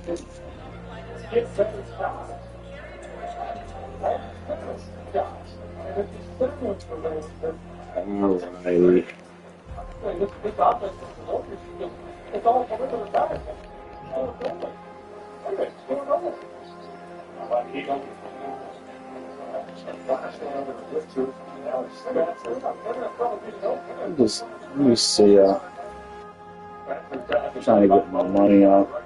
Get better shots. Better shots. And if you send them for those, Alrighty. this offense is just, it's all perimeter guys. Score goals. Okay, score goals. But he don't. Let me see. Trying to get my money up.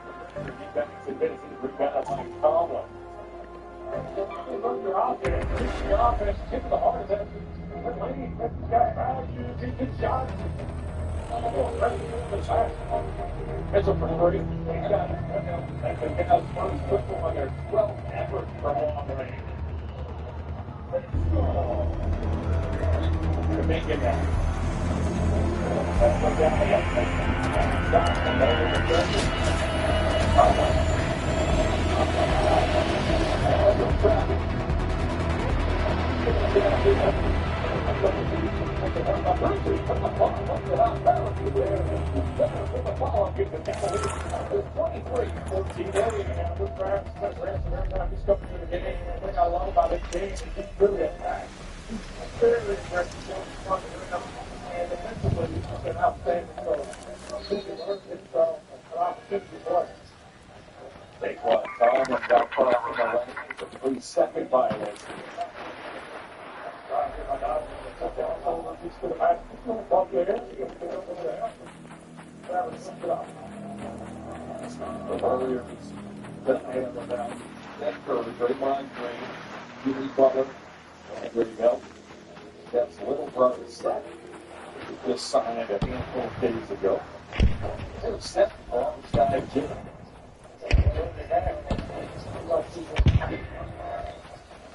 It's a priority. There's 12 efforts from long range. They're making that. Take one. Tom and got caught up in the lane. It's a 3-second violation. Earlier, that curve, Draymond Green, Jimmy Butler, and there you go. That's little brother Seth. Just signed a handful of days ago. There's Seth alongside Jimmy.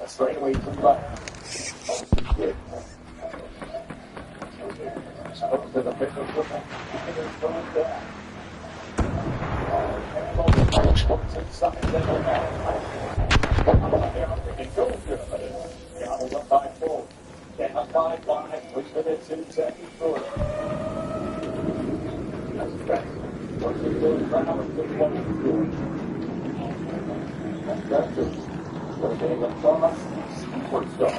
A straightaway 3 buttons. To the pick of football. Up by 4. Down by 5. 3 minutes and 2 seconds short. That's best. Working those rounds, good one to do. That's it. We're getting a cross superstar.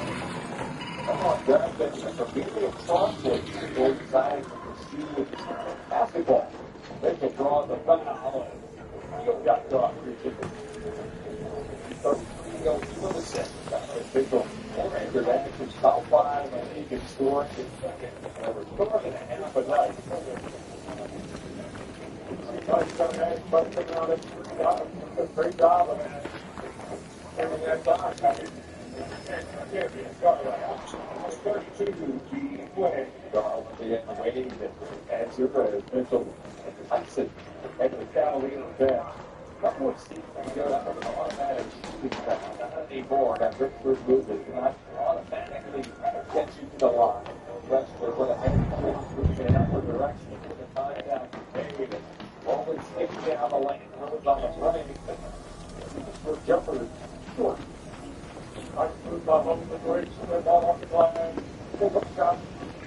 Come on, guys. That's a really crossing inside the basketball. They can draw the foul. You got caught. 33 goes for the set. Official. After that, it's top 5, and he can score in second. We're scoring a half a night. Great job of that. And that time, 32 G win. The waiting as your Mitchell Tyson and the Cavalier bench. Not more seats can go up with an automatic not anymore. That Richford move is not automatically get you to the line. Westwood with a heavy in an upward direction. Put the time down to David. Rolling stick down the lane. Goes on the play. For jumper short. Nice move by home the bridge. The ball off the line. Pull up shot.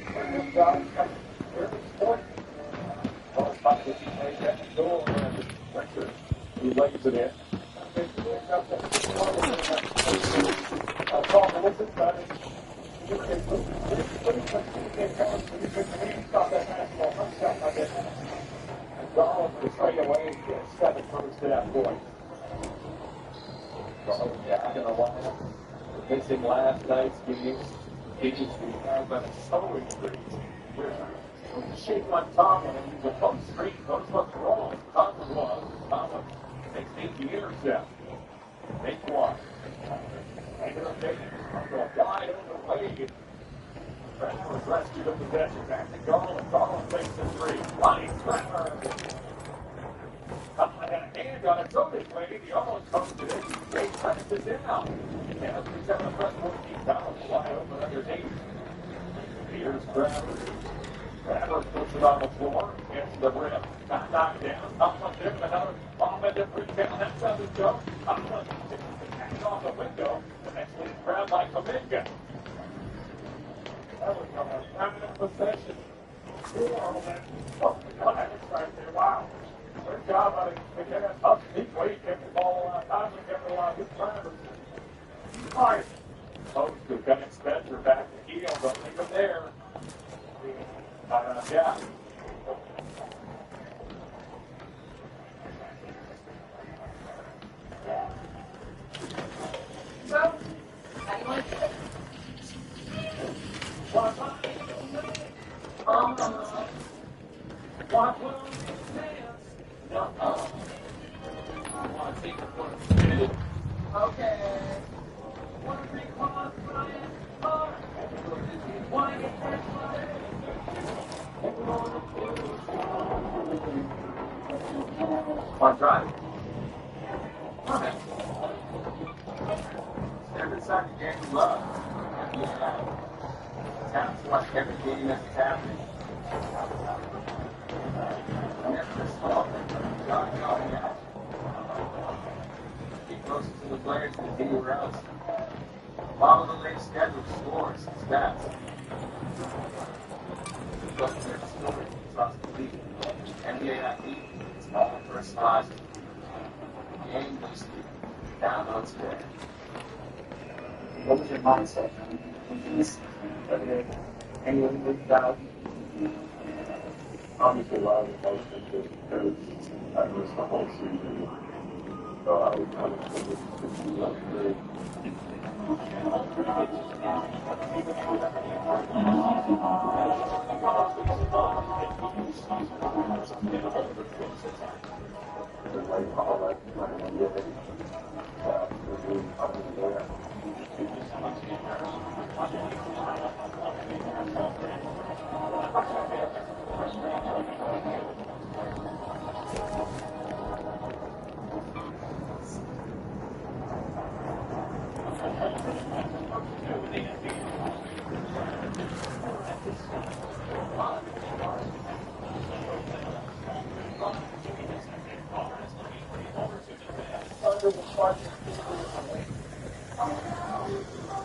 Good shot. Here's the point. Ball spot that he made that goal. Richard. He lays it in. That's all the listen, buddy. You can stop that basketball. Touchdown, I guess. And Garland was straight away. 7 first to that point. Garland, yeah, in the lineup. Missing last night's games. Games we have been so intrigued. We're shaking on Tomlin, and he's a post street. Knows what's wrong. Tomlin was. Tomlin takes 8 years now. Make one. Taking a big wide open way. Trevor rescued the possession. Back to Garland. Garland takes the 3. Line Trevor. Tomlin had a hand on it. Go this way. He almost comes to it. They pressed it down. And as we said, the press 14 down. Wide open underneath. Here's Trevor. Trevor puts it on the floor. Gets the rim. Not knocked down. Tomlin gives another offensive rebound. That doesn't go. Tomlin takes the catch off the window. The next one is grabbed by Kuminga. That was a permanent possession. Oh, the classics right there. Wow. Good job by the Speedway kept the ball a lot of time and kept a lot of good drivers. All right. Close to Bennett Spencer back to heel. Don't leave him there. Yeah. So, how do you like it? Okay. On drive. Okay. Every second game you love. Sounds like every game that's happening. Never stop. Get closer to the players and anywhere else. Follow the race schedule, scores, stats. Look at their story across the league. NBA athlete is all personalized. Game boosted. Download today. What was your mindset? Anyone moved out? Obviously, a lot of the folks that just because I missed the whole season. So I was kind of really.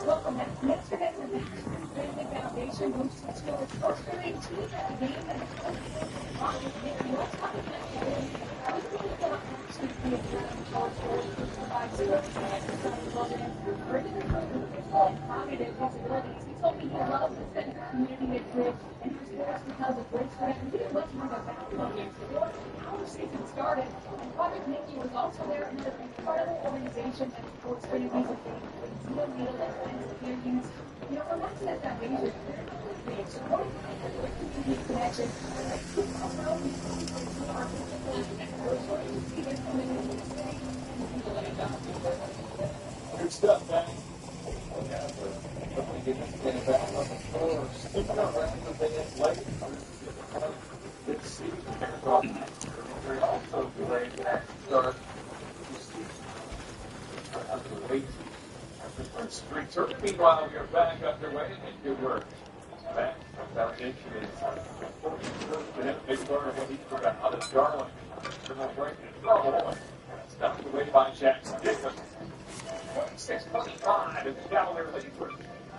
Welcome back. Yesterday's event created the foundation moves to its first grade team at the game and cognitive disabilities. He told me he loves the sense of community at Bridge and he was forced because of Bridge for him. He did much more than that. Before our season started, and Project Mickey was also there in an incredible organization that supports communities of faith. Zero needle and experience. You know, from that to that foundation, they support community connection. Good stuff, man. Yeah, but we get this thing back on the floor. Sticking around the band late. Good to see you there. We're also delayed that start. Street. Meanwhile, we are back underway and good work. Back foundation is big burner when he put out of Darling. Stopped away by Jackson Jacobs. 26-25 in the Cavalier lead for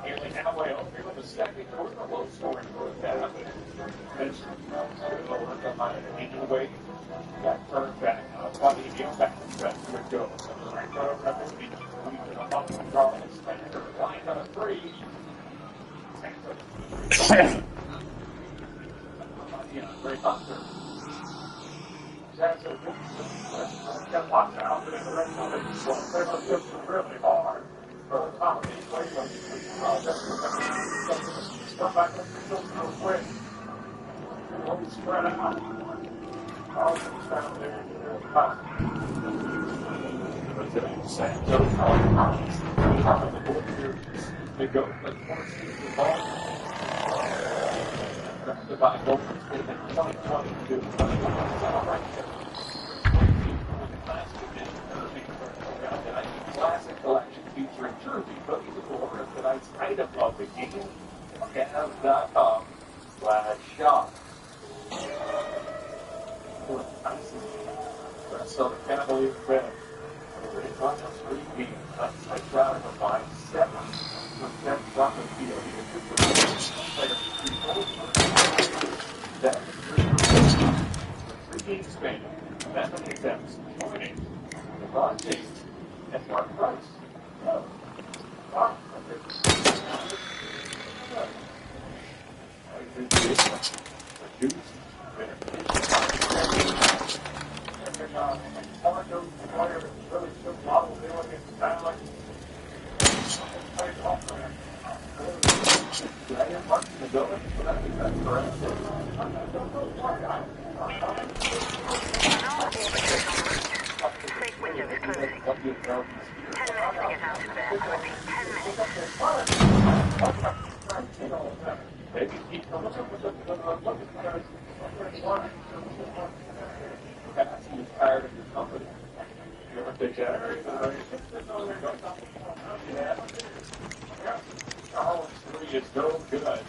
Haley Hallway over here with the second quarter. A low scoring for that. Anyway, got turned back. Funny again, back to where it goes. Right line on a three. Great hunter. That's a good watch out, but in the rest of it, they're going to push really hard for the top of these plays. Come back up real quick. Don't be spread out. All these down there. They go like the ball. The Bible in 2022. Classic collection featuring Jersey cookies and more tonight's item of the game. Cavs.com/shop. So the Cavaliers win. I try to find 7% from the field. That's 3 games Spain. That's what attempts. Ron James and Mark Price. Safe window is closing. 10 minutes to get out of there. I repeat, 10 minutes. Maybe keep coming up with perhaps he was tired of your company. You ever take that? Charles 3 is no good.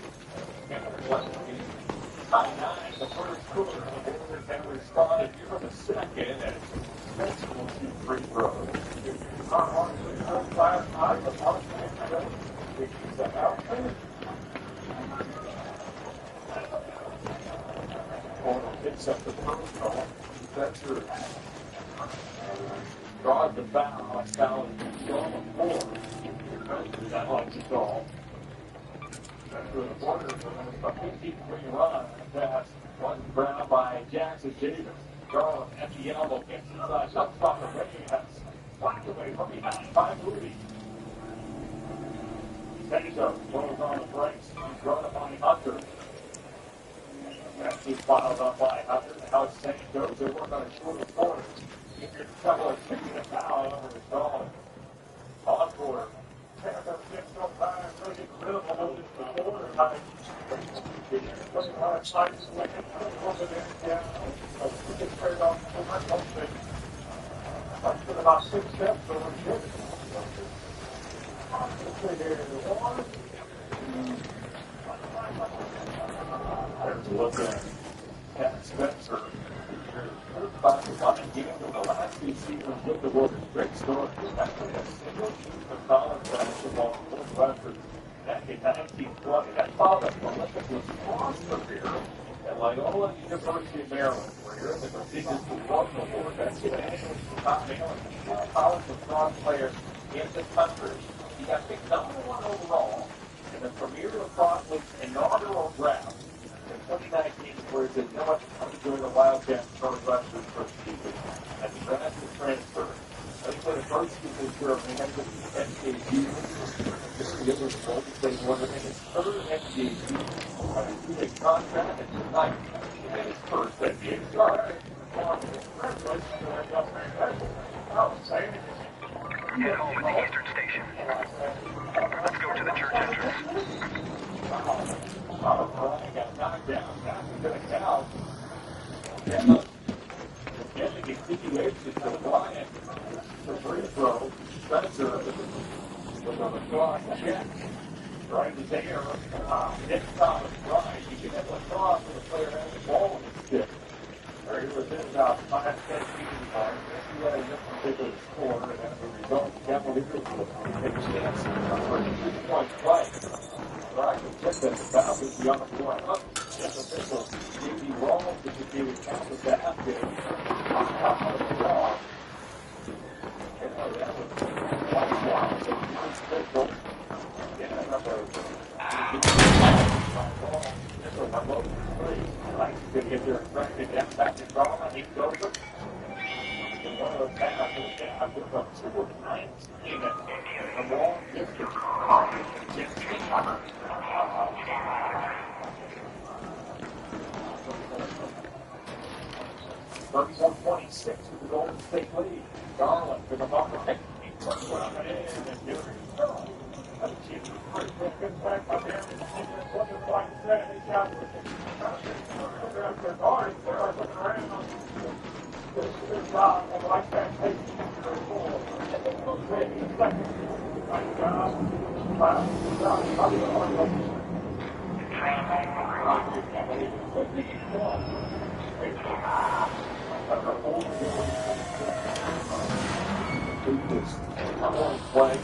By 9, the first quarter, the Warriors have responded here in the second, and it's sensible to free throws. Our Hawks are 5-5, the Hawks is the outfit. Corner picks up the first call. That's her. Draws the foul. Foul is on the floor. That likes the call. That's where the Warriors are a 15-3 run. Pass one ground by Jackson Davis. Garland at the elbow. Gets inside. Up top of Reggie has blocked away from behind by Moody. Sancho throws on the brakes. He's run up on Hunter. He's fouled up by Hunter. Now it's Sancho. They work on a short corner. If you're trouble of kicking a foul over the Garland. On quarter. Panther gets no time. Really critical in the quarter time. About 6 steps over the there's a look at Cat Spencer. About the game of the last few seasons with the Warriors. Great story. Actually, a single team of college basketball full records back in 1920. That followed the Olympic lacrosse career at Loyola University of Maryland, where you're in the prestigious Walton Award. That's the annual top Maryland college lacrosse player in the country. He got picked number 1 overall in the Premier Lacrosse League's inaugural draft in 2019, where he said, you know what, I'm doing the Wildcats Northwestern first season at the Nebraska transfer. I think for the first season, sure, they had the NKU. It was the Golden State Warriors in his third NBA season. A 2-year contract, and tonight he made his first NBA start. Head home at the Eastern Station. Let's go to the church entrance. Got knocked down. Now he's going to count. Again, the continuation to the Bryant. The free throw. Spencer was on the cross. Right to there. Next time it's right. You can have a cross when the player has the ball in his stick. Or he was in about 5-10 feet in the he had a particular score, and as a result, the Cavaliers will take a chance for a 2-point play. Right, the tip that the foul is beyond the floor. Yes, official J.B. Rawls indicated count the basket. That was quite wild. So he was official. Yeah, another to get their freshman down back to Garland. He goes up. And one of those passes down to the super Giants in a long distance. 31-26 is the Golden State lead. Garland to the bumper. He puts it on the end and there he goes. Good back by there. Wasn't quite set. He shot it. Their guard is there looking around. Good job. I like that. 18 seconds. Nice job. Good job. Play.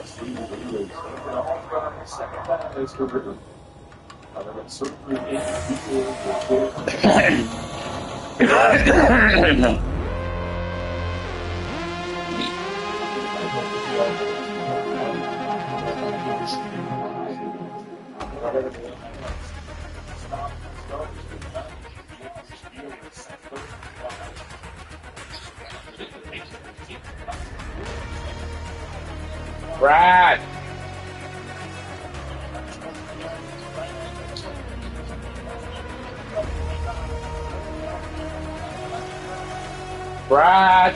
Steve Lee is on the second time of his career. Certainly Brad! Brad!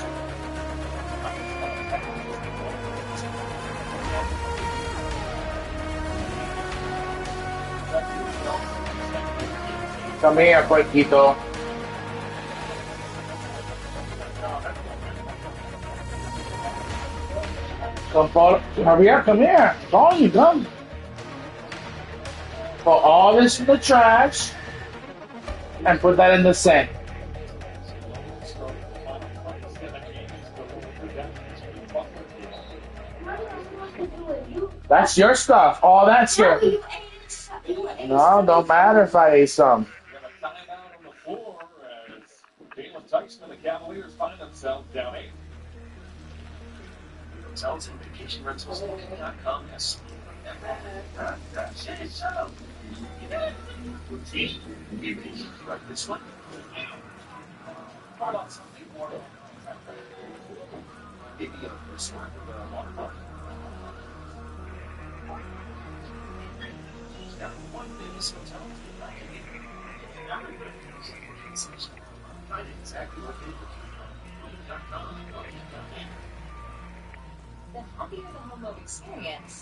Come here, Puerquito. Come, Paul. Javier, come here. Call you, come. Put all this in the trash and put that in the sink. That's your stuff. All that's your. No, don't matter if I ate some. Timeout on the floor as Jalen Tyson and the Cavaliers find themselves down 8. Hotels and vacation rentals.com has like this one. How about something more? Maybe a first one with a water park. Now, one famous hotel. Find exactly what they do. The happier the home experience,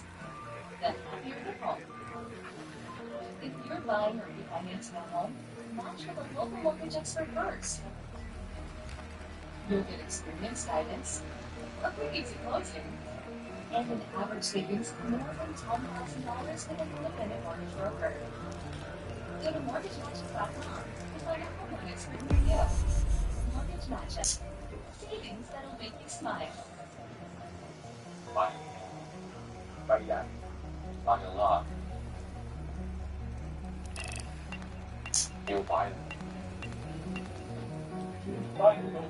the happier the home. If you're buying or refinancing a home, match with a local mortgage expert first. You'll get experienced guidance, a quick easy closing, and an average savings of more than $10,000 with an independent mortgage broker. Go to mortgagematches.com to find out how one expert for you. Mortgage Matches. Savings that'll make you smile. By that. By a lot. You'll buy them. Buy them.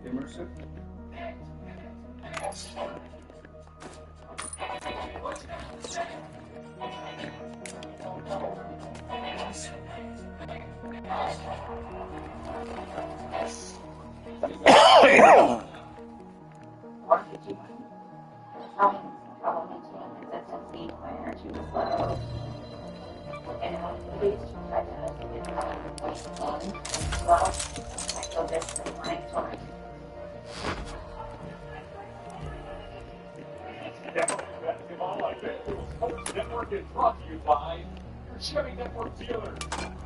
Immersive. Network is brought to you by Chevy Network dealers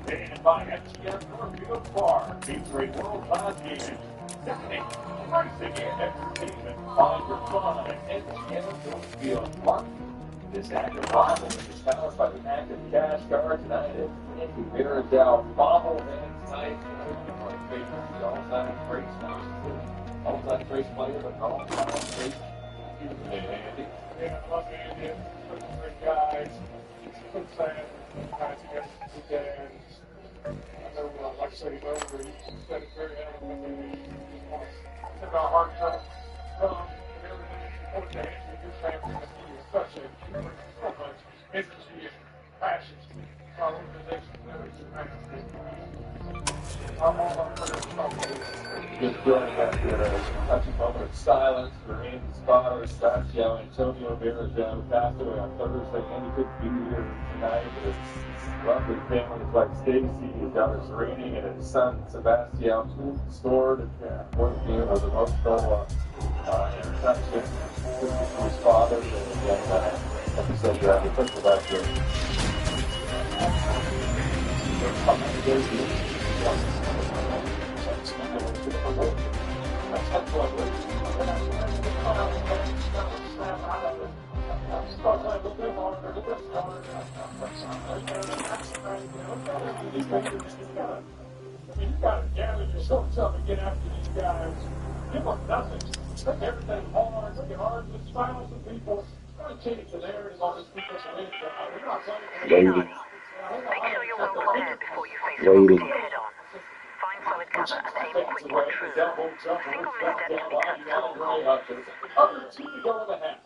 and by FGS Northfield Bar, featuring world-class gaming, dining, pricing, and entertainment. Find your fun at FGS Northfield Park. This active rival is powered by the active cash card tonight at Andy Baradell bobblehead tonight. The all-time race now. All-time race player, but all-time race. Andy. Yeah, love Andy. Great guys. Good fan. Guys against the weekends. I know, like I said, he's over. He said it very eloquently. He wants to take our heart to come and everything. What to answer your family and you, especially. You bring so much energy and passion to our organization and everything. I'm all up for this. Just feeling that touching moment of silence for Andy's father, Stacio Antonio Baradell, passed away on Thursday. Andy couldn't be here tonight, but his lovely family, like Stacy, his daughter Serene, and his son Sebastian, scored for the game of the most goal interception for his father. And like I said, he took the last You gotta gather yourself up and get after these guys. Give them nothing. Take everything hard, make it hard to silence the people. Waiting. Make sure you're well prepared before you face a Waiting. rocketeer head-on. Find solid cover and aim quickly and true. A single misstep can be catastrophic. Under 2 to go in the half.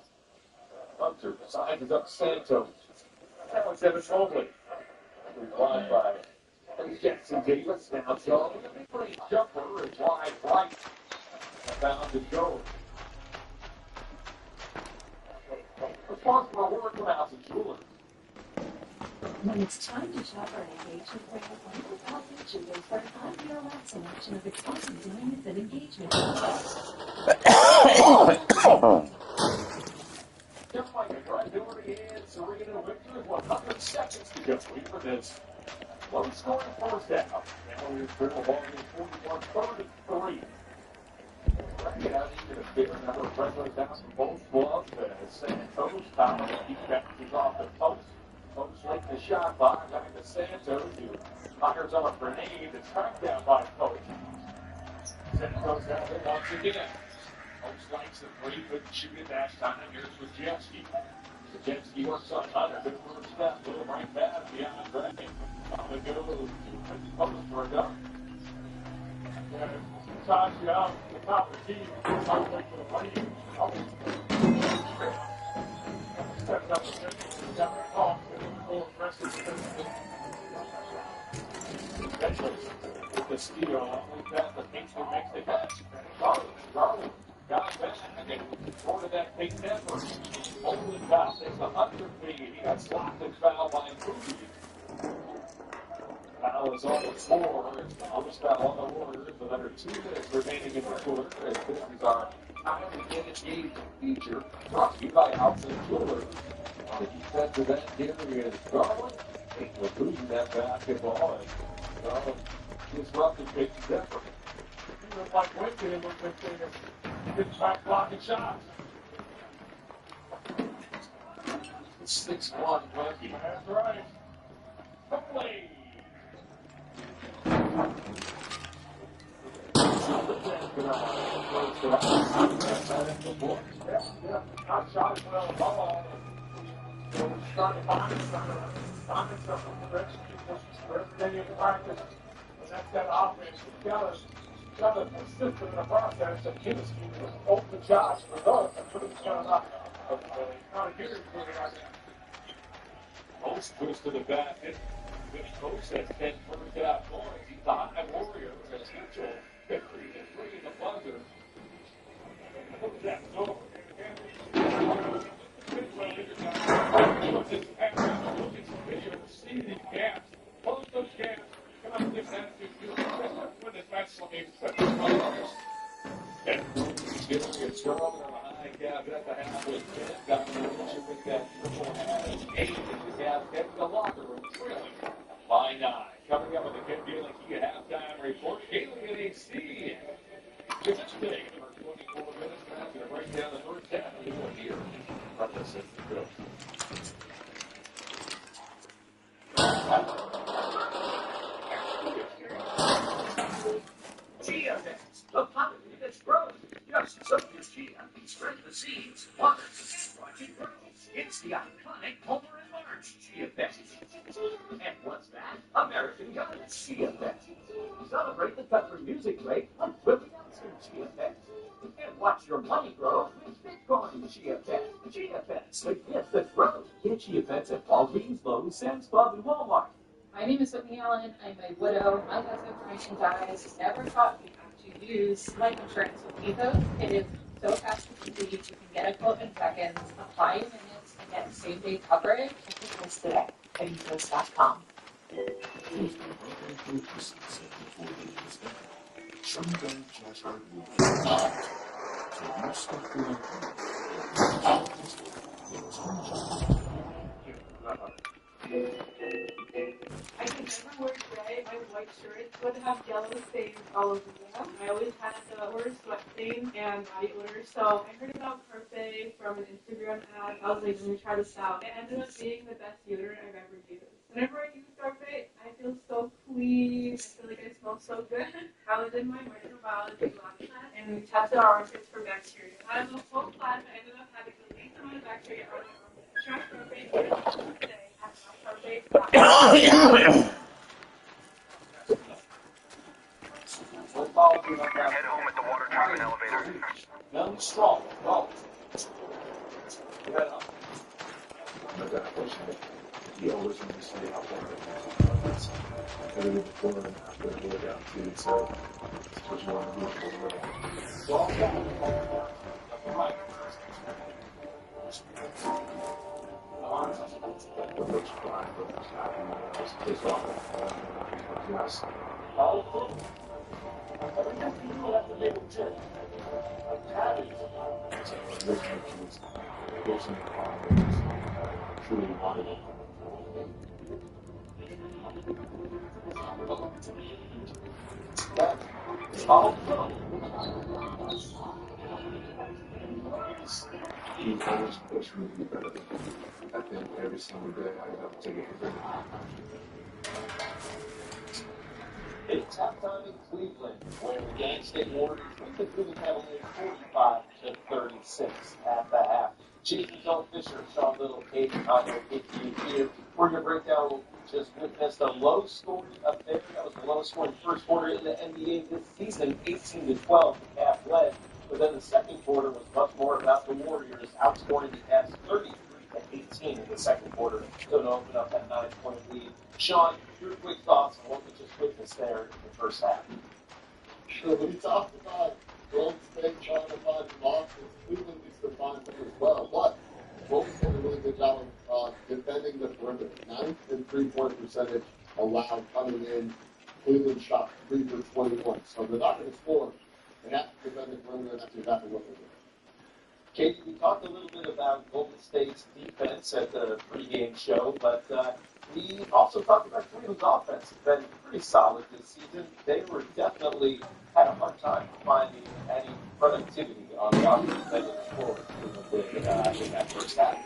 Hunter sizes up Santos. That one's Evans Mobley. Replied by Jackson Davis. Now Joe. The mid-range jumper is wide right. Bound to go. Responsible work from House of Jewelers. When it's time to shop our engagement ring, Michael Falcon Jewelers for a 5-year-long selection of exclusive diamonds and engagement rings. Just like a Grandury and Serena Victor, 100 seconds to go. Even this low-scoring first half. Now we're triple ball in 41-33. Right out even a fair number of regulars down from both clubs. Santos, Tyler, he bounces off the post. Post making the shot by back to Santos, who fires on a grenade that's tracked down by Post. Santos down there once again. Post likes the three, couldn't shoot it that time. Here's Wojcicki. Wojcicki works on Hunter, good first step, little right pass beyond the dragon. On the go to Post for a dunk. Toss you out the top of the team. I'll wait for the money. Stepped up and got the call. With the steal, with that, the Kingston makes the catch. Garland got back and ordered that big network. Only got takes the Hunter feed. He got slapped and fouled by Ruby. Foul is on the floor. It's the longest foul on the Warriors with under 2 minutes remaining in the quarter. As this is our time to get engaged feature brought to you by House of Jewelers. On the defensive end here is Garland. We're losing that basketball. And Garland disrupted big effort. He looked like Winston and looked like they did back blocking shots. 6-1 Bucky. That's right. Play. Not shot as well. Ball. Starting behind something. Finding something for the every day in practice. And that's that offense. You gotta assist in the process of giving you open shots for those. That's what it's kind of like. Not a good Post goes to the basket. Post has 10 first half points. He's the high Warrior. Potential 53 in the buzzer. Look at that. So, see these gaps. Close those gaps. Come on, this attitude. When this match looking such a progress. And it's thrown on a high gap at the half with 10. Got the relationship with that triple half. 8 in the gap. Head to the locker room. Trailing by 9. Coming up with the Ken Daly Key halftime report. Daly and AC. Just today, in our 24 minutes, back to break down the first half. We will hear from the system coach. Chia Pets, the puppet that's grown. Just soak your chia and spread the seeds. Watch it grow. It's the iconic Homer and Marge Chia Pet. And what's that? American Gods Chia Pet. Celebrate the country music break with the Elster Chia Pet. And watch your money grow with Bitcoin Chia Pet. Chia Pets, the gift that grows. Get Chia Pets at Walgreens, Lowe's, Sam's Club, and Walmart. My name is Whitney Allen. I'm a widow. My husband, Frank, dies. Never taught me how to use life insurance with Ethos. It is so fast and easy. You can get a quote in seconds, apply in minutes, and get same-day coverage. Take this today at ethos.com. I could never wear gray. My white shirts would have yellow stains all over them. I always had the worst sweat stains and body odor. So I heard about Parfait from an Instagram ad. I was like, let me try this out. It ended up being the best deodorant I've ever used. Whenever I use Parfait, I feel so clean. I feel like I smell so good. I was in my microbiology lab class, and and we tested our armpits for bacteria. Out of the whole class, I ended up having the least amount of bacteria out of my armpits. Trash propane today had enough propane. Head home at the water treatment elevator. Young, strong, well. He always wanted to say how far it was. Everything before and after I wrote down too, so it's what you want to do for what makes you cry, what makes you happy, it's all yes. Truly wanted it. He always pushed me to be better. I think every single day I have to take it for granted. It's halftime in Cleveland, where the Gang State Warriors beat the Cleveland Cavaliers 45-36 at the half. Chief Joe Fisher, Sean Little, Kate Conner, with you here. We're going to break down what we just witnessed, a low-scoring affair. That was the lowest-scoring first quarter in the NBA this season, 18-12. The Cavs led, but then the second quarter was much more about the Warriors outscoring the Cavs 33-18 in the second quarter, so to open up that 9-point lead. Sean, your quick thoughts on what we just witnessed there in the first half? Sure, when you talked about Golden State trying to find some offense, Cleveland needs to find them as well. But Golden State did a really good job of defending the perimeter. 9th in three-point percentage allowed coming in. Cleveland shot 3 for 21. So they're not going to score. They have to defend the perimeter, and that's exactly what they're doing. Katie, we talked a little bit about Golden State's defense at the pregame show, but we also talked about Cleveland's offense. It's been pretty solid this season. They were definitely had a hard time finding any productivity on the offensive end of the floor in that first half.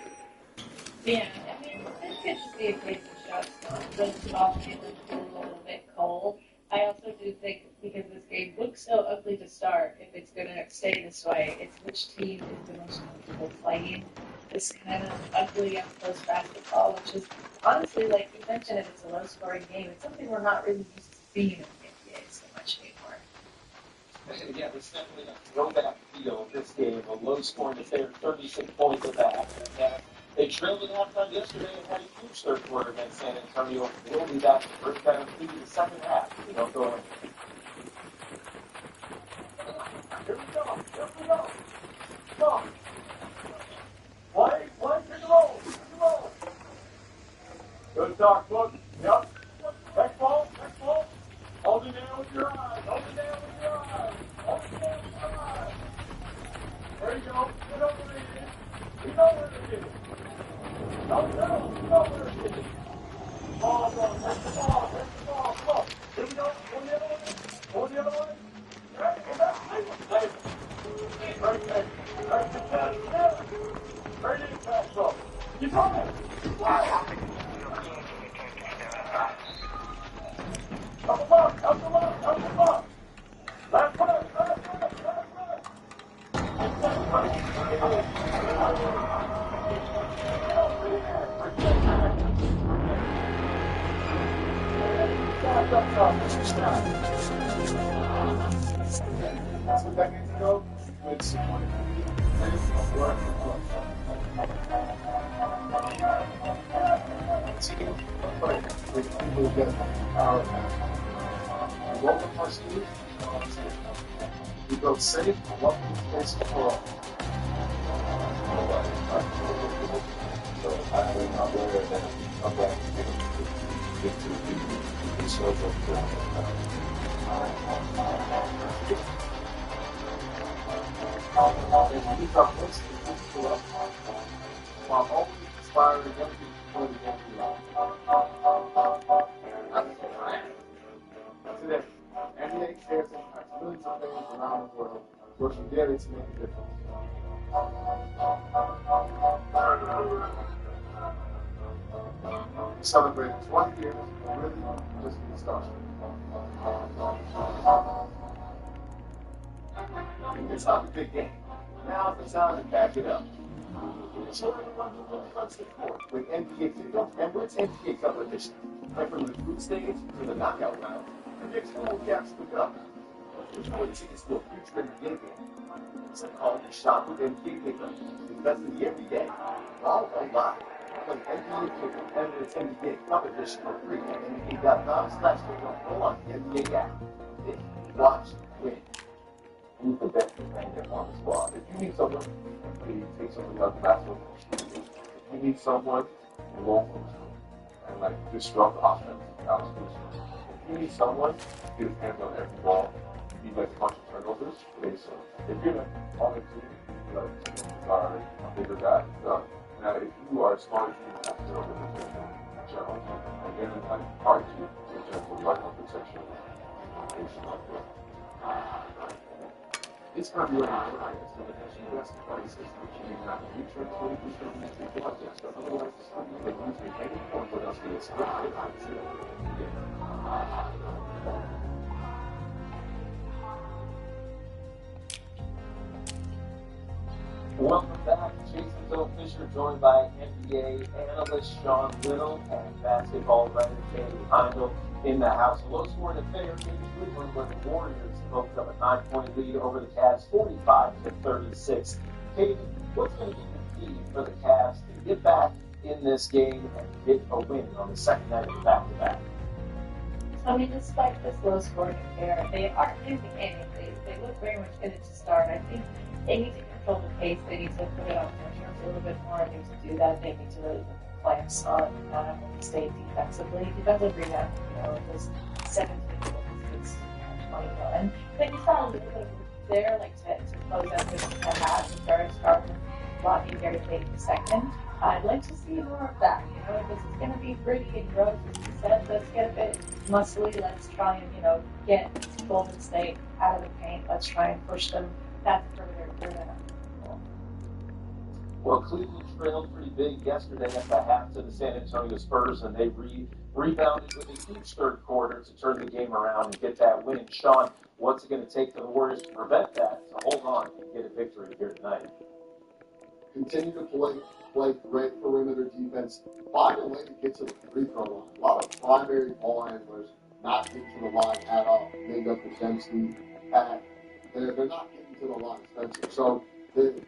Yeah, I mean, this could just be a case of shots going. Those two offenses feel a little bit cold. I also do think, because this game looks so ugly to start, if it's going to stay this way, it's which team is the most comfortable playing this kind of ugly up close basketball, which is honestly, like you mentioned, if it's a low-scoring game, it's something we're not really used to seeing in the NBA so much anymore. Yeah, there's definitely a throwback feel of this game, a low-scoring affair, 36 points at that. They trailed at halftime yesterday and had a huge third quarter against San Antonio. They'll be back to first down to the second half. They don't go in. Here we go. Come on. Play, pick and roll. Good talk, look. Yep. Back ball. Hold it down with your eyes. There you go. Get over there. You know where it is. No, you know where it is. Ball, take the ball. Come on. Here we go. Hold the other one. Right, go back. Right there. Right to catch. Right in, pass ball. Keep running. Wow. Up the mark. Last play. That's what that means to go. Good support. We'll get our roll the first lead. We go safe, welcome to space for all. So I'm not aware that I'm back to get to the social While always inspired to young people before the game That's it. NBA cares and millions of fans around the world working daily to make a difference. We celebrated 20 years and really just getting started. It's not a big game. Now's the time to back it up. So everyone who really runs the court with NBA Kickoff and Blitz NBA Cup edition. Right from the group stage to the knockout round, predicts who will capture the cup. Which one tickets to a future NBA game? So call and shop with NBA Kickoff. Invest in the NBA. All online. Play NBA Kickoff and its NBA Cup edition for free at NBA.com/kickoff or on the NBA app. Think, watch, win. Who's the best defender on the squad? If you need someone, please take someone else basketball. If you need someone local and like disrupt offense, if you need someone to get his hands on every ball, you need like a bunch of turnovers, so if you're like on the team, like guard, a bigger guy, now if you are smart, you have to know the general, and then like hard to in terms of like protection, it's not really right. It's not the best places which you need not to reach or to podcast. Otherwise, it's not really going to be any point what else we expect. Welcome back. Jason Bill Fisher, joined by NBA analyst Sean Little and basketball writer Katie Heindel in the house. Low scoring affair in Cleveland, where the Warriors opened up a 9-point lead over the Cavs, 45-36. Katie, what's going to be the key for the Cavs to get back in this game and get a win on the second night of the back-to-back? I mean, despite this low scoring affair, they aren't losing anything. They look very much good to start. I think they need to control the pace. They need to put it on their terms a little bit more. I think to do that, they need to really put the clamps on stay defensively. Defensive rebound, it was 17 goals, 21. But you saw a little bit of there, like to close out this half and Darius Garland blocking Gary Payton II. I'd like to see more of that. If this is going to be pretty and gross, as you said, let's get a bit muscly. Let's try and, get Golden State out of the paint. Let's try and push them. That's further. Well, Cleveland trailed pretty big yesterday at the half to the San Antonio Spurs, and they rebounded with a huge third quarter to turn the game around and get that win. Sean, what's it going to take for the Warriors to prevent that, to hold on and get a victory here tonight? Continue to play great perimeter defense. Find a way to get to the free throw line. A lot of primary ball handlers not getting to the line at all. Minga, Podziemski, Pat, they're not getting to the line, Spencer. So keep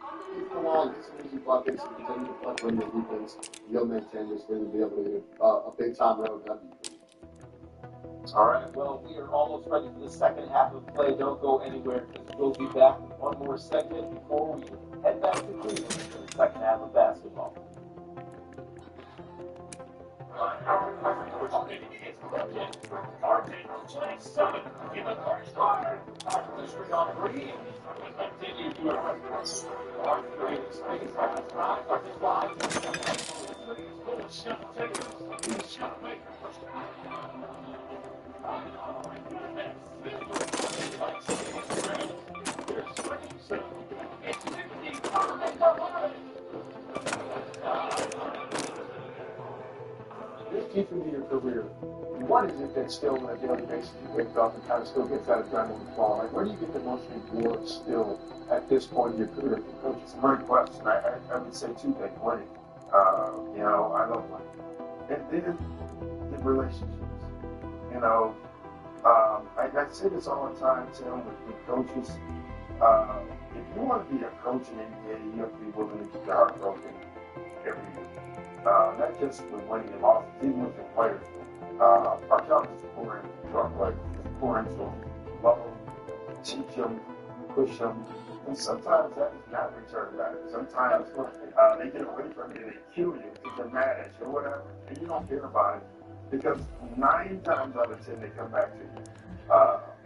the line, get some easy buckets, and continue to play perimeter defense. You'll maintain this thing and be able to get a big time road W. All right, well, we are almost ready for the second half of play. Don't go anywhere because we'll be back with one more segment before we head back to Cleveland for the second half of basketball. Keep into your career. What is it that still on a daily basis you wake up and kind of still gets that adrenaline flowing? Like, where do you get the most reward still at this point in your career? Coach, it's a great question. I would say two things. One, I love money. And then the relationships. I say this all the time, Tim, with coaches. If you want to be a coach in the NBA, you have to be willing to get your heart broken every year. Not just with winning and losses, even with your players. Our job is to pour into our players, pour into them, love them, teach them, push them, and sometimes that is not returned back. Sometimes they get away from you, they kill you, because they're mad at you or whatever, and you don't care about it, because 9 times out of 10 they come back to you,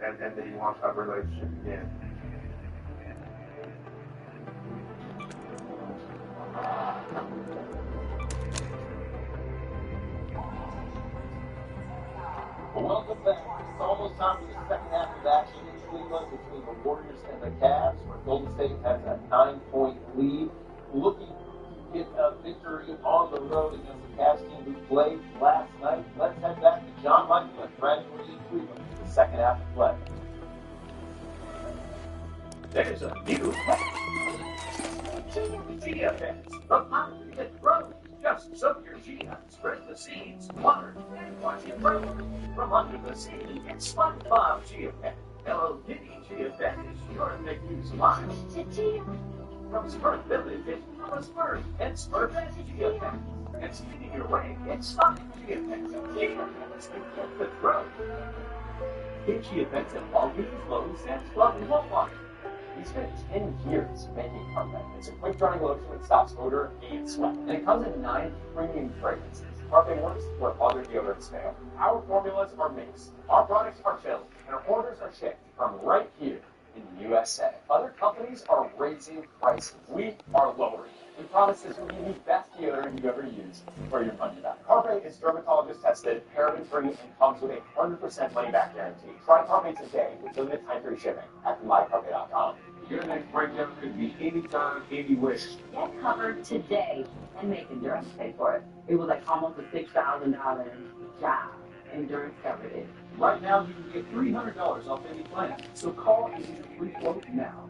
and they want a relationship again. Welcome back. It's almost time for the second half of action in Cleveland between the Warriors and the Cavs, where Golden State has a 9-point lead, looking to get a victory on the road against the Cavs team who played last night. Let's head back to John Michael and Brad Green in Cleveland for the second half of play. there's a new Chia Pets, the pottery that grows. Just soak your chia, spread the seeds, water, and watch it grow. From under the sea, it's SpongeBob Chia Pet. Hello Kitty Chia Pet is sure to make you smile. From Smurf Village, it's Mama Smurf and Smurfette Chia Pet. And speeding your way, it's Sonic Chia Pet. Chia Pets, the pet that grows. Get Chia Pets at Walgreens, Lowe's, Sam's Club, and Walmart. We spent 10 years making Carpet. It's a quick-drying lotion that stops odor and sweat. And it comes in 9 premium fragrances. Carpet works where other deodorants fail. Our formulas are mixed. Our products are filled. And our orders are shipped from right here in the USA. Other companies are raising prices. We are lowering. We promise this will be the best deodorant you've ever used for your money back. Carpet is dermatologist tested, paraben-free, and comes with a 100% money-back guarantee. Try Carpet today with limited time-free shipping at mycarpet.com. Your next breakdown could be anytime, anywhere. Get covered today and make Endurance pay for it. It was like almost a $6,000 job. Endurance covered it. Right now, you can get $300 off any plan. So call and get your free quote now.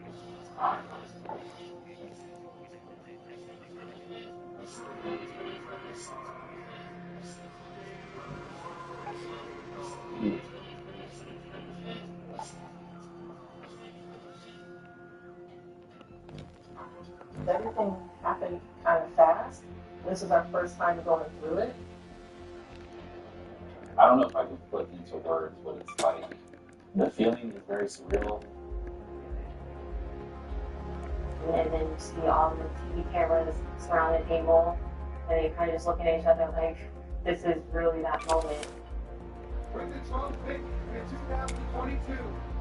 Everything happened kind of fast. This is our first time going through it. I don't know if I can put into words what it's like. The feeling is very surreal. And then you see all the TV cameras surround the table, and you're kind of just looking at each other like, this is really that moment. Bring the Trump pick in 2022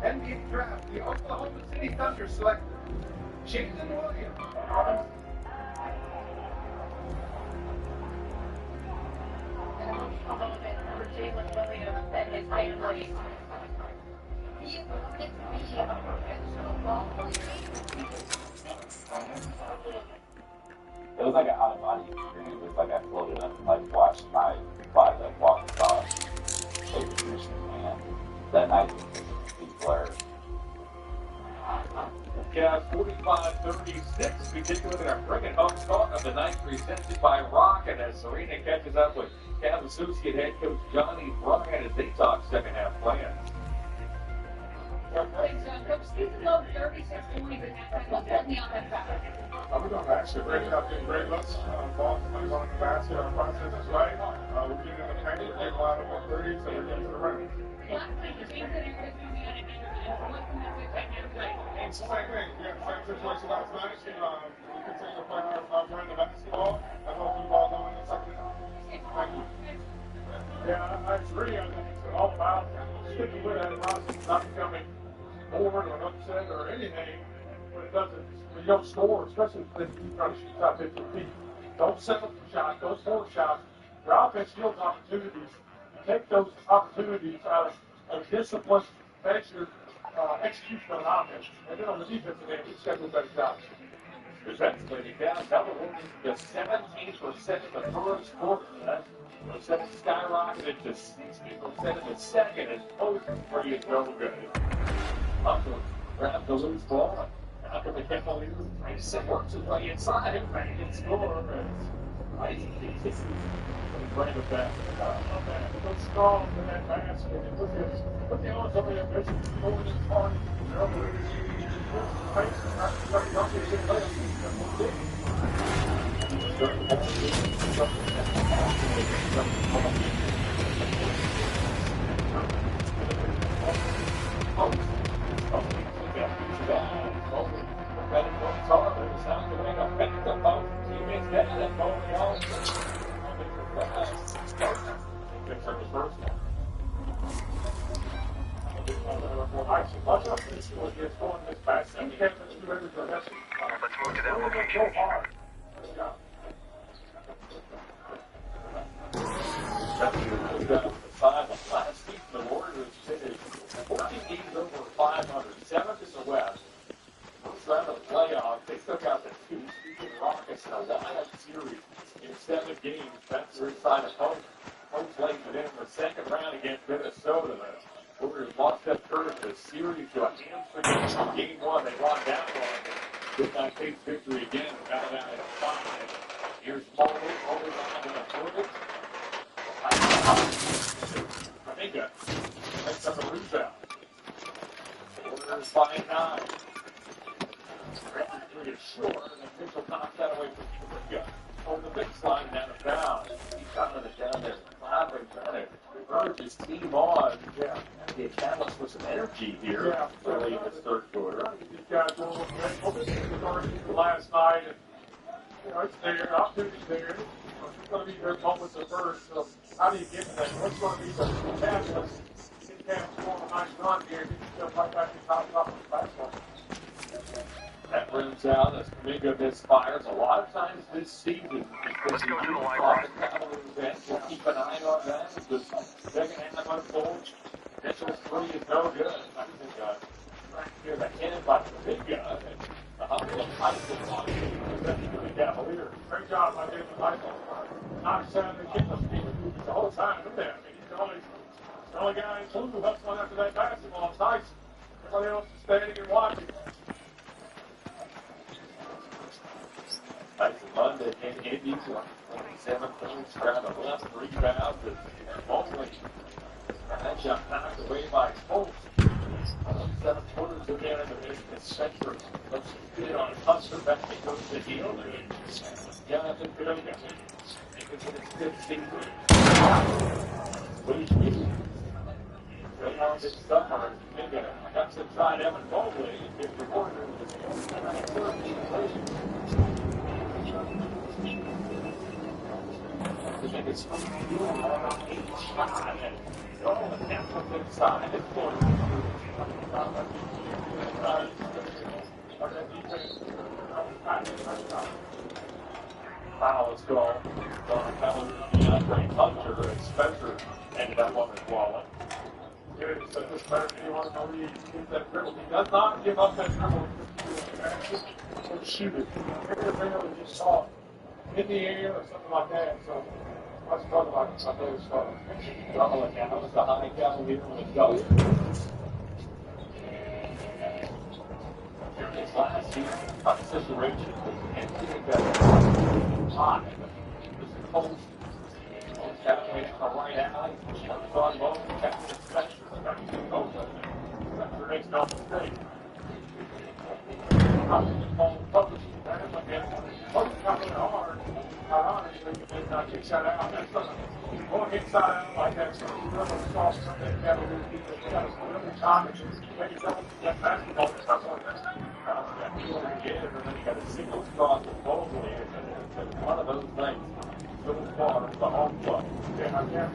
NBA Draft, the Oklahoma City Thunder selected Jason Williams. Jalen Williams and his family. He wanted to be a professional ball player. It was like an out-of-body experience. It was like I floated up and like watched my body like walk across the position, and that night was just a big blur. Yeah, 45-36. We get to it in our bring it home start of the night presented by Rocket as Serena catches up with Cavs associate head coach Johnny Bryant as they talk second half plans. Coach Stephen Lowe, 36 points at halftime. What's that on that back? We're going to actually break it up in great looks. Ball comes on the basket. Our process is right. We're getting in the paint. We take a lot of 130, so we're getting to the rim. Last night, the change the narrative coming out of what's the message at halftime? It's the same thing. We had the same situation last night. We continue to play our brand of basketball and hopefully ball going in the second half. Thank you. Yeah, I agree. I think it's all about sticking with that process, not becoming bored or upset or anything when it doesn't, when you don't score, especially when you try to shoot out 50 feet. Don't settle for shots, don't force shots. Your offense yields opportunities. You take those opportunities out of discipline, measure, execution on offense. And then on the defensive end, you set a better job. Defensively, down double to 17% of the first quarter. That percent skyrocketed to 60% in the second as post free is no good. Upward grab the loose ball. After the Cavaliers, Tyson works his way inside and ready to score. Tyson continues to bring it back. It looks strong in that basket. Look at all the ambition going in front. Let's move to that location. Last week, the Warriors finished 14 games over 500, 7th in the West. First round of the playoffs, they took out the two Houston Rockets in a wild series in 7 games. That's their inside of home. Home played it in the second round against Minnesota. Warriors lost that first, a series to a hamstring game one. They lost that one. Good night, Case victory again. Got it out at 5. Here's Smallwood, holding on to the Warriors. Kaminga makes up a rebound. Warriors by 9. Three is short, and the Mitchell knocks that away from Kaminga. On the baseline, down to bounds. He's got it down there. Clavering trying to urge his team on. Yeah. Be a catalyst for some energy here early in this third quarter. These guys will look last night, and you know, it's there, opportunity's there. It's going to be their moments at first. So how do you get that? What's going to be the catalyst? Get down score a nice run here, get yourself right back to top of the basketball. That rims out as Kaminga misfires. A lot of times this season, let's go to the line. We'll keep an eye on that. The second half unfolds. Mitchell's three is no good. I think right here, the hand by Kaminga. The Humboldt High School the Cavaliers. Great job by David Michael. Knocks down the kick the whole time. Look at that. I mean, he's the only guy in Blue who helps one after that basketball. It's nice. Everybody else is standing and watching. That's Monday in Indy, 27 points, ground of left, rebounds, and only that shot knocked away by Colts. 7 quarters again in the Michigan Century. Looks good on Hudson, back to goes to Hill. Jonathan Kaminga makes it his 5th season. Right on this summer, Kaminga got to try Evan Mobley and get rewarded with I think it's on each shot and all the half of the side. It's going foul is called. DeAndre Hunter and Spencer ended up on his wallet. Good, so this better than you want to know he gets that dribble. He does not give up that dribble. Or shoot it. Every just saw it in the air or something like that. So let's talk about those stuff. Double again. That was the high Cavalier with a double. His last season, situation was anything better. Hot. This is Colts. Colts Cavaliers in the right alley. Jumps on low. Captain Spencer. Spencer makes no mistake. Coming hard. Ironically, he did not get shut out. That's going inside out like that. So he really saw something that got really time to make it double that basketball and stuff like that. And then he got a single cross with Mobley, and one of those things. Little far the home play. Yeah, I can't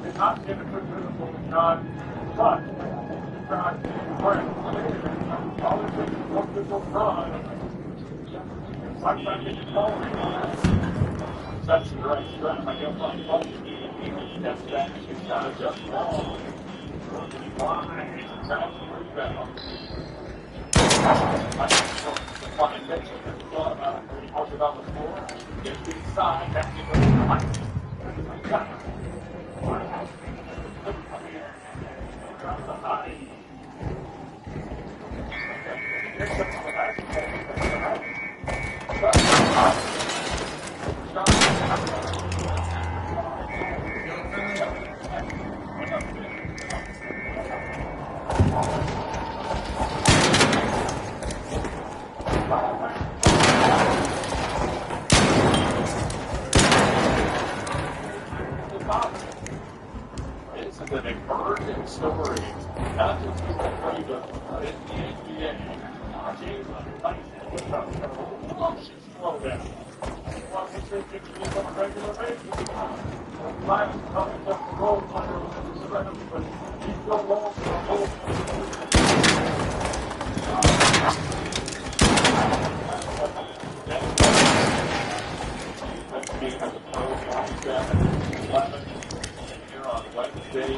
did not get a good physical shot, but he tried to press. All it takes is one physical run. Like that, get the ball. That's the right strap. I guess like Mobley. That's that. He's got to just ball. Why? Grabs the rebound. I think Brian Mitchell has thought about it. He talks about the floor. Gets inside. Back to the right. Grabs the high. This is an emerging story, not just in the freedom, but in the NBA. Jalen Tyson with a ferocious throwdown. What we think it is on a regular basis. Last coming up the road player was incredible, but he's no longer a whole. Let's be at the pro 11 here on Wednesday.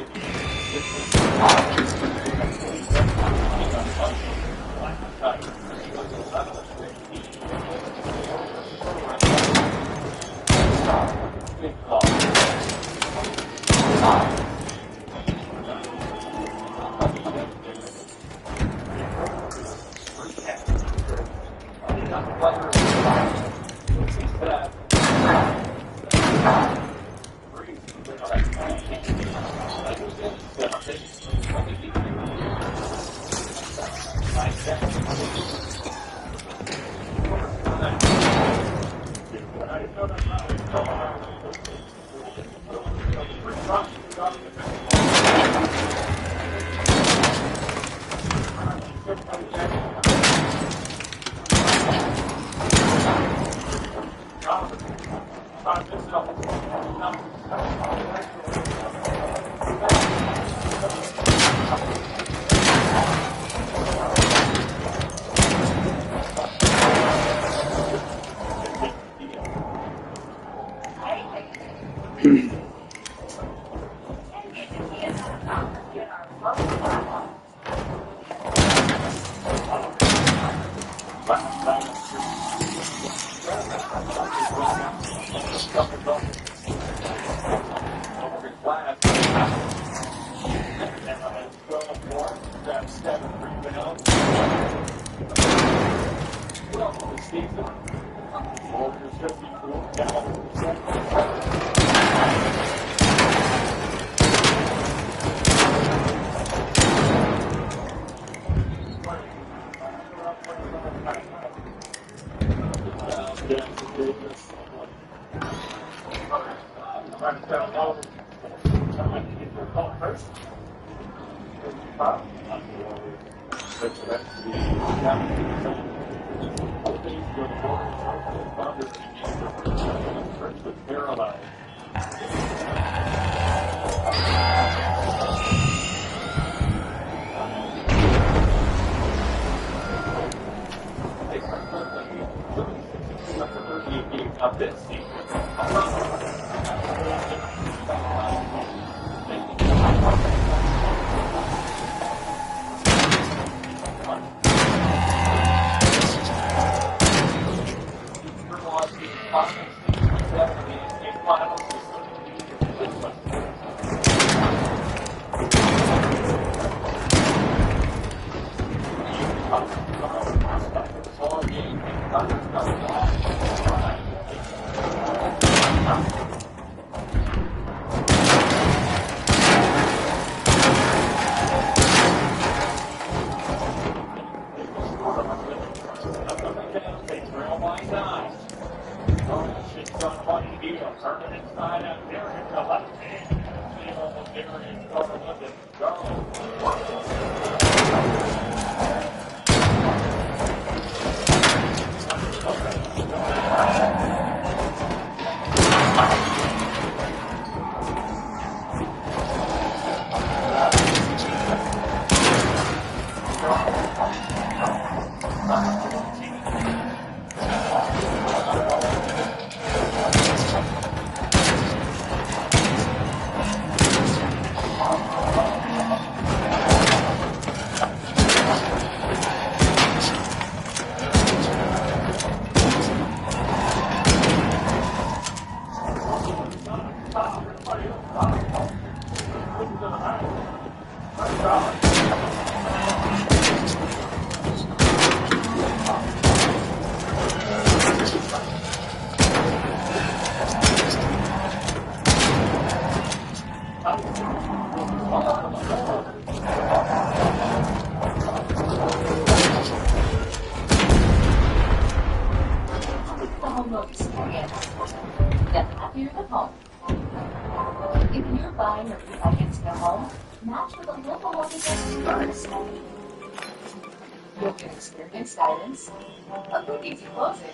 Experience guidance, a quick easy closing,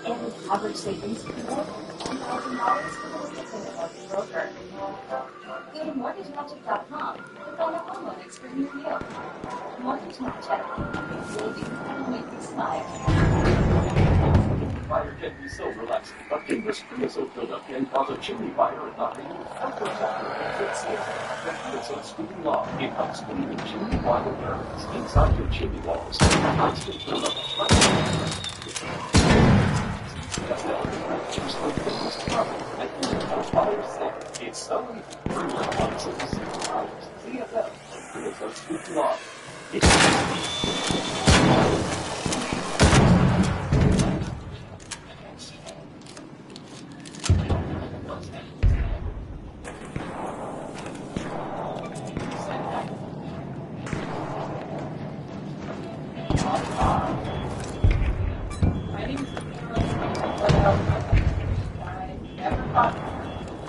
and an average savings of more than $10,000 for an independent mortgage broker. Go to MortgageMagic.com to find a home loan experience near you. Mortgage Magic. Saving will make you smile. Fire can be so relaxing, but can this creosote buildup can cause a chimney fire and not remove outdoor That creosote screening law. It helps clean the chimney fire areas inside your chimney walls. Constant buildup of fire safe. It's so free on CFL. Creosote screening law. I never thought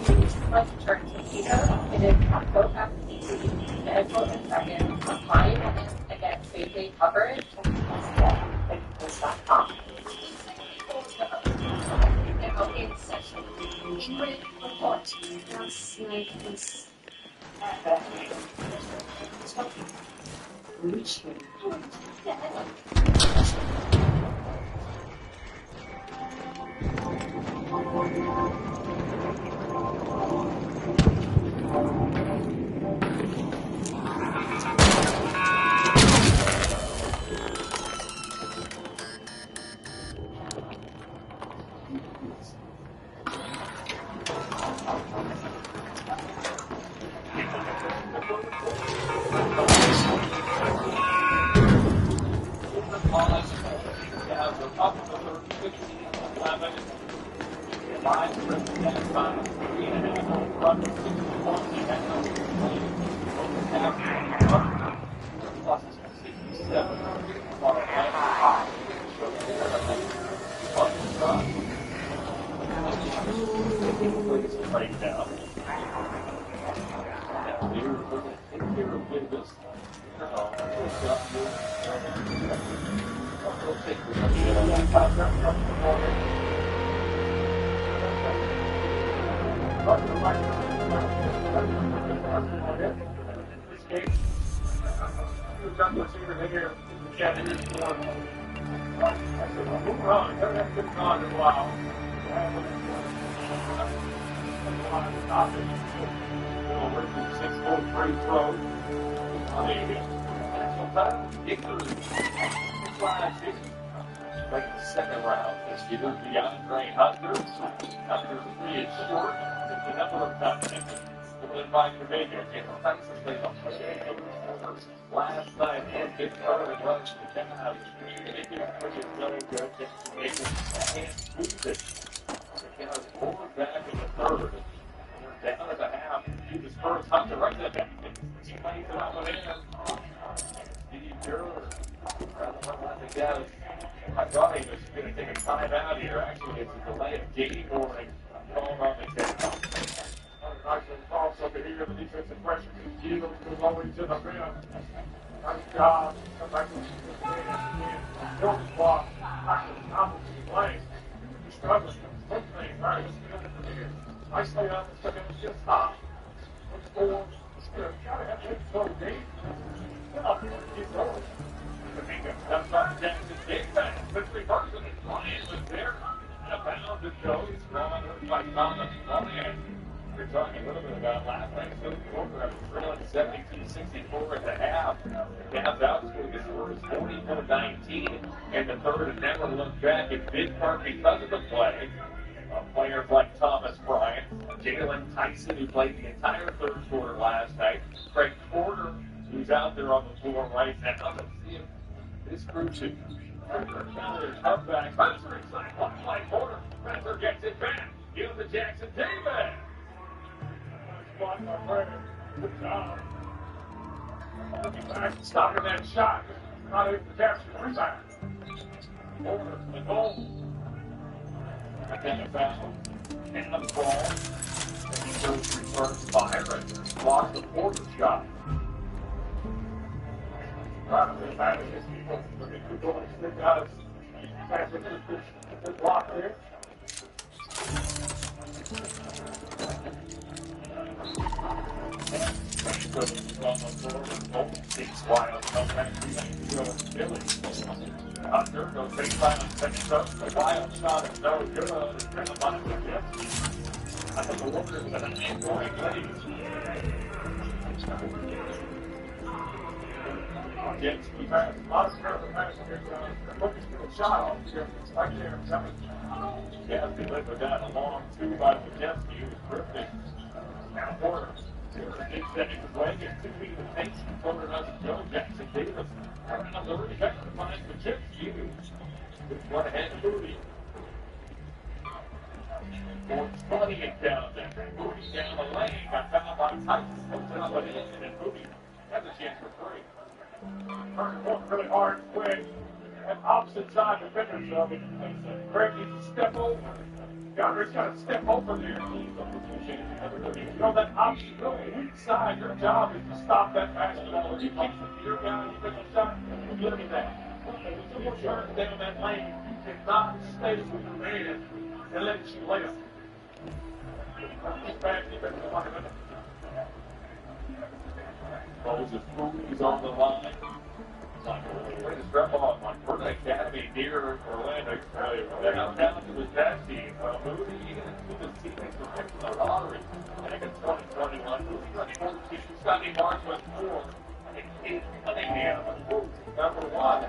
you use too much insurance with Visa. It is not go past the medical inspection, apply it and get safety coverage. Business.com. Now in session. Ingrid report. Last night was Richmond. Second round is either DeAndre Hunter. Hunter 3 is short. It's the number of times. Then by Jamaica, Texas State last night, and Big Brother runs the Cavs. Jamaica, which is no good. Jamaica can't squeeze it. The Cavs pull it back in the third. They're down at the half. He was first. Hunter right there back. He plays it out with him. Steve Gerrard. I thought he was going to take a time out here. Actually, it's a delay of game warning. Called on the game. Nice cross over here, the defensive pressure. He goes always to the rim. Nice job. Come back to the game. Don't block. Actually, not play. He's struggling. One thing, right? Let's get over here. Nice lay up. Let's just stop. Let's score. Gotta have him so deep. Keep going. That's not Jackson Big Bang. Quickly person is Ryan was there. And a pound to go. He's drawn by Thomas Ryan. We're talking a little bit about last night's third quarter. Trailing 72-64 at the half. Cavs outscored the score is 44-19 in the third and never looked back in big part because of the play. Players like Thomas Bryant, Jalen Tyson, who played the entire third quarter last night, Craig Porter, who's out there on the floor right now. Let's see if this crew too. Up back, Spencer inside, one play, Porter, Spencer gets it back. Give the Jackson Davis. Nice my friend. Good job. Back, stopping that shot. Not able to capture the rebound. Porter, the goal. And then a foul. And the ball. And he goes reverse fire and blocks the Porter shot. Probably bad against people. Looking to go and stick out of good block there. Hunter goes baseline on second up. The wild shot is no good. It's been a bunch of hits. I think the Warriors with an 8-point lead. Yes, we've had a lot of terrible passes here. Looking for the shot off here. I can't tell it. Yeah, they delivered that along two by Majeski, who was terrific. Now Porter. Gets that in his leg and 2 feet of the paint. Porter doesn't go. Jackson Davis. Around the rim, back to find Majeski. With one ahead of Moody. 4:20 it down there. Moody down the lane. Got fouled by Tyson. Comes it up ahead, and Moody has a chance for free. Turn it really hard, quick. that opposite side defenders of it. Greg needs to step over. DeAndre's got to step over there. You know, that opposite, weak side, your job is to stop that basketball. If you keep it to your guy, you take a shot, look at that. If someone turns down that lane, you cannot stay with your man and let you lay up. Bad defense. Moses Mooney's on the line. Way to strap off on Burton Academy near Orlando. They're not talented with that team. Mooney, with his teammates, was picked in the lottery. I think in 2021. Mooney running 14. Scotty Marks went 4. I think Kate Cunningham, number 1.